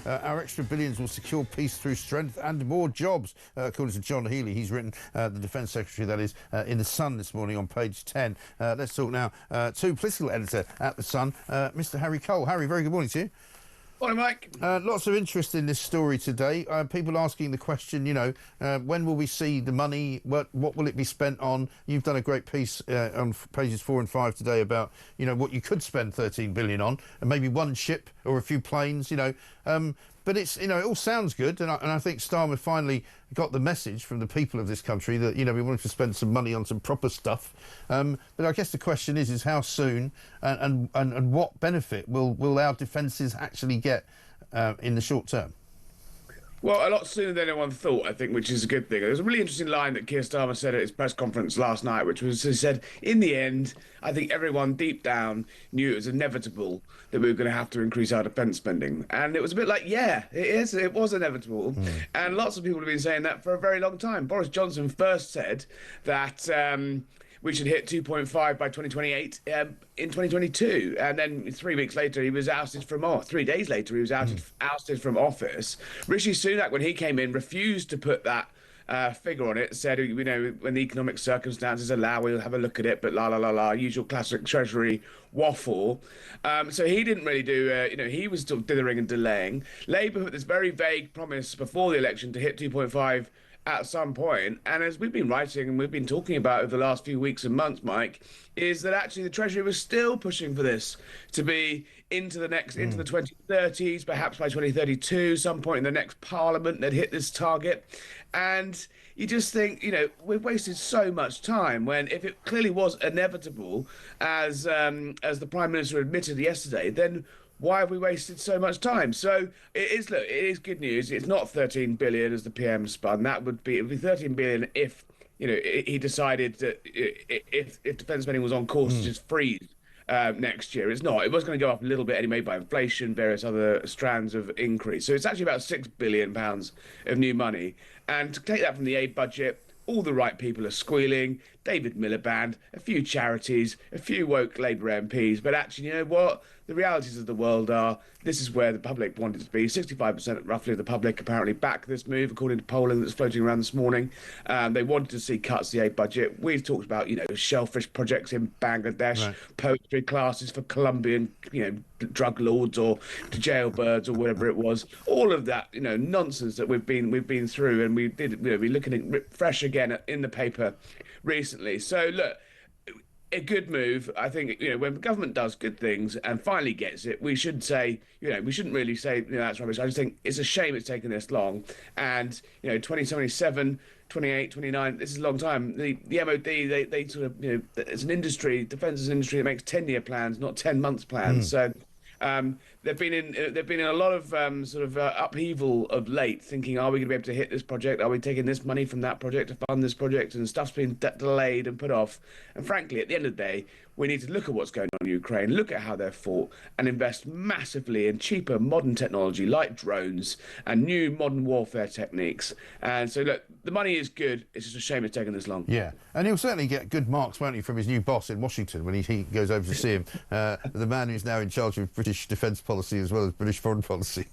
Our extra billions will secure peace through strength and more jobs, according to John Healey. He's written, the Defence Secretary, that is, in The Sun this morning on page 10. Let's talk now to political editor at The Sun, Mr. Harry Cole. Harry, very good morning to you. Morning, Mike. Lots of interest in this story today. People asking the question, when will we see the money? What will it be spent on? You've done a great piece on pages 4 and 5 today about, what you could spend 13 billion on, and maybe one ship or a few planes, But it's, it all sounds good, and I think Starmer finally got the message from the people of this country that, we wanted to spend some money on some proper stuff. But I guess the question is how soon and what benefit will our defences actually get in the short term? Well, a lot sooner than anyone thought, I think, which is a good thing. There was a really interesting line that Keir Starmer said at his press conference last night, which was, he said, in the end, I think everyone deep down knew it was inevitable that we were going to have to increase our defence spending. And it was a bit like, yeah, it is. It was inevitable. And lots of people have been saying that for a very long time. Boris Johnson first said that we should hit 2.5 by 2028 in 2022. And then 3 weeks later, he was ousted from office. 3 days later, he was ousted from office. Rishi Sunak, when he came in, refused to put that figure on it, said, when the economic circumstances allow, we'll have a look at it, but usual classic Treasury waffle. So he didn't really do, he was still dithering and delaying. Labour put this very vague promise before the election to hit 2.5 at some point, and as we've been writing and we've been talking about over the last few weeks and months, Mike, is that actually the Treasury was still pushing for this to be into the 2030s, perhaps by 2032, some point in the next Parliament they'd hit this target. And you just think, we've wasted so much time when, if it clearly was inevitable, as the Prime Minister admitted yesterday, then why have we wasted so much time? So it is good news. It's not 13 billion as the PM spun. It would be 13 billion if, he decided that if defence spending was on course to just freeze next year. It's not. It was going to go up a little bit anyway by inflation, various other strands of increase. So it's actually about £6 billion of new money. And to take that from the aid budget, all the right people are squealing. David Miliband, a few charities, a few woke Labour MPs. But actually, you know what? The realities of the world are this is where the public wanted to be. 65% roughly of the public apparently back this move, according to polling that's floating around this morning. They wanted to see cuts to the aid budget. We've talked about, shellfish projects in Bangladesh, right, poetry classes for Colombian, drug lords or to jailbirds or whatever it was. All of that, nonsense that we've been through, and we're looking at it fresh again in the paper recently. So look, a good move. I think, when the government does good things and finally gets it, we should say, we shouldn't really say, that's rubbish. I just think it's a shame it's taken this long. And, 2027, 28, 29, this is a long time. The MOD, they sort of, it's an industry, defence is an industry that makes 10-year plans, not 10-month plans. So they've been in a lot of upheaval of late, thinking, are we going to be able to hit this project? Are we taking this money from that project to fund this project? And stuff's been delayed and put off. And frankly, at the end of the day, we need to look at what's going on in Ukraine, look at how they're fought, and invest massively in cheaper modern technology like drones and new modern warfare techniques. And so, look, the money is good. It's just a shame it's taken this long. Yeah, and he'll certainly get good marks, won't he, from his new boss in Washington when he goes over to see him, the man who's now in charge of British defence policy as well as British foreign policy.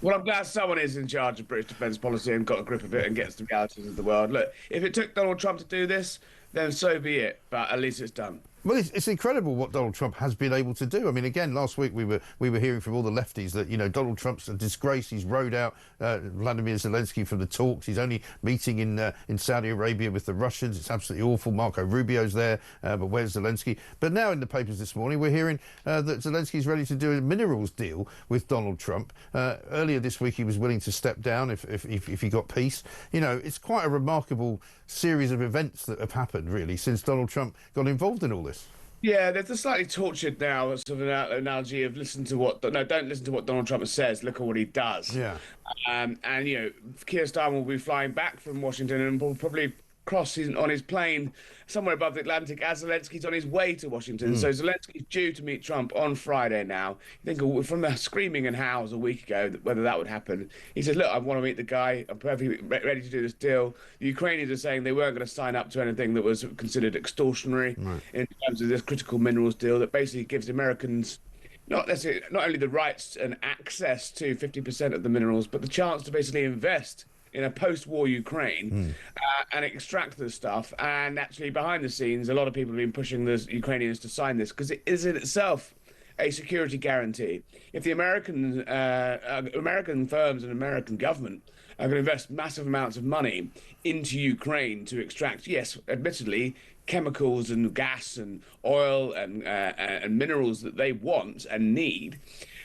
Well, I'm glad someone is in charge of British defence policy and got a grip of it and gets the realities of the world. Look, if it took Donald Trump to do this, then so be it. But at least it's done. Well, it's incredible what Donald Trump has been able to do. I mean, again, last week we were hearing from all the lefties that, Donald Trump's a disgrace. He's rode out Vladimir Zelensky from the talks. He's only meeting in Saudi Arabia with the Russians. It's absolutely awful. Marco Rubio's there, but where's Zelensky? But now in the papers this morning, we're hearing that Zelensky's ready to do a minerals deal with Donald Trump. Earlier this week, he was willing to step down if he got peace. It's quite a remarkable series of events that have happened, really, since Donald Trump got involved in all this. Yeah, there's a slightly tortured now sort of an analogy of don't listen to what Donald Trump says, look at what he does. Yeah. And Keir Starmer will be flying back from Washington and will probably cross on his plane somewhere above the Atlantic as Zelensky's on his way to Washington. So Zelensky's due to meet Trump on Friday now. You think from the screaming and howls a week ago whether that would happen. He says, look, I want to meet the guy. I'm perfectly ready to do this deal. The Ukrainians are saying they weren't going to sign up to anything that was considered extortionary in terms of this critical minerals deal that basically gives Americans not necessarily, not only the rights and access to 50% of the minerals, but the chance to basically invest in a post-war Ukraine and extract the stuff. And actually, behind the scenes, a lot of people have been pushing the Ukrainians to sign this because it is in itself a security guarantee. If the American firms and American government are going to invest massive amounts of money into Ukraine to extract, yes, admittedly, chemicals and gas and oil and minerals that they want and need,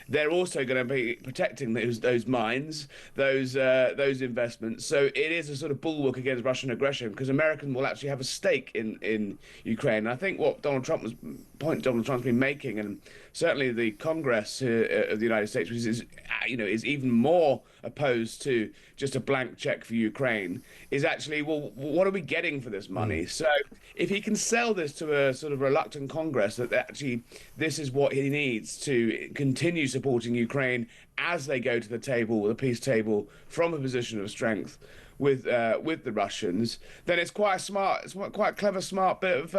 they're also going to be protecting those mines, those investments. So it is a sort of bulwark against Russian aggression because American will actually have a stake in Ukraine. And I think what Donald Trump's been making, and certainly the Congress of the United States, which is even more opposed to just a blank check for Ukraine, is actually, well, what are we getting for this money? So if he can sell this to a sort of reluctant Congress that actually this is what he needs to continue supporting Ukraine as they go to the table, the peace table, from a position of strength with the Russians, then it's quite a clever, smart bit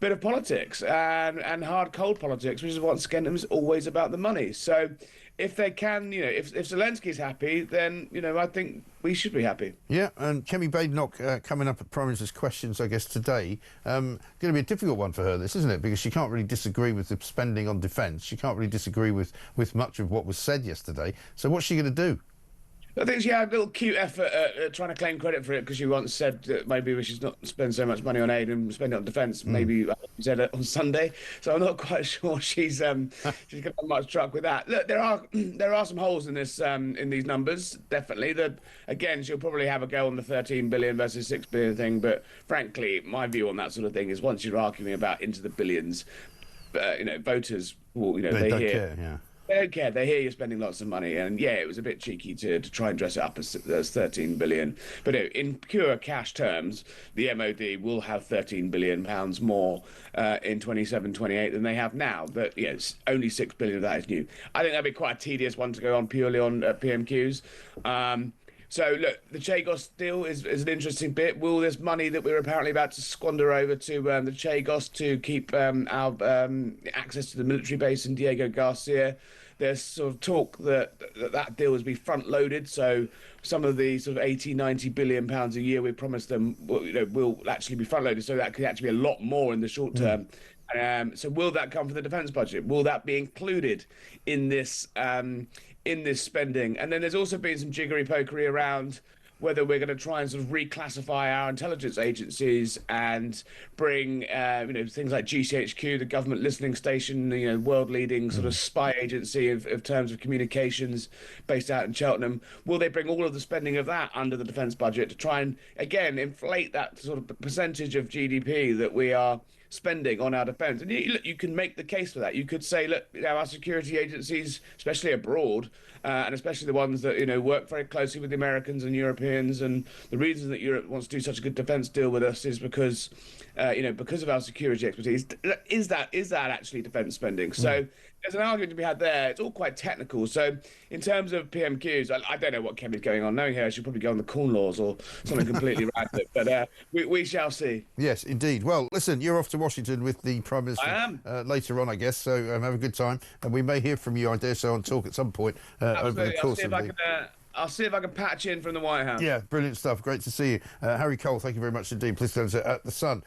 of politics and hard, cold politics, which is once again it was always about the money. So if they can, if Zelensky's happy, then I think we should be happy. Yeah, and Kemi Badenoch coming up at Prime Minister's Questions, I guess, today. Going to be a difficult one for her, this, isn't it? Because she can't really disagree with the spending on defence. She can't really disagree with much of what was said yesterday. So what's she going to do? I think she had a little cute effort at trying to claim credit for it because she once said that maybe we should not spend so much money on aid and spend it on defence. Maybe she said it on Sunday, so I'm not quite sure she's going to have much truck with that. Look, there are some holes in this in these numbers, definitely. Again, she'll probably have a go on the 13 billion versus 6 billion thing, but frankly, my view on that sort of thing is once you're arguing about into the billions, voters will They don't care, yeah. They don't care. They hear you're spending lots of money, and yeah, it was a bit cheeky to try and dress it up as 13 billion. But in pure cash terms, the MOD will have 13 billion pounds more in 27-28 than they have now. But yes, only 6 billion of that is new. I think that'd be quite a tedious one to go on purely on PMQs. So look, the Chagos deal is an interesting bit. Will this money that we're apparently about to squander over to the Chagos to keep our access to the military base in Diego Garcia? There's sort of talk that deal will be front loaded, so some of the sort of 80-90 billion pounds a year we promised them will actually be front loaded, so that could actually be a lot more in the short term. So will that come from the defence budget? Will that be included in this spending? And then there's also been some jiggery pokery around whether we're going to try and sort of reclassify our intelligence agencies and bring things like GCHQ, the government listening station, world-leading sort of spy agency of terms of communications based out in Cheltenham. Will they bring all of the spending of that under the defence budget to try and, again, inflate that sort of percentage of GDP that we are spending on our defence? And you can make the case for that. You could say, look, our security agencies, especially abroad, and especially the ones that work very closely with the Americans and Europeans, and the reason that Europe wants to do such a good defence deal with us is because because of our security expertise. Is that actually defence spending? So there's an argument to be had there. It's all quite technical. So in terms of PMQs, I don't know what Kemi's going on. Knowing her, she'll probably go on the Corn Laws or something completely random. But we shall see. Yes, indeed. Well, listen, you're off to Washington with the Prime Minister I am. Later on, I guess. So have a good time, and we may hear from you, I dare say, on Talk at some point over the course of the. I'll see if I can patch in from the White House. Yeah, brilliant stuff. Great to see you. Harry Cole, thank you very much indeed. Please tell us at The Sun.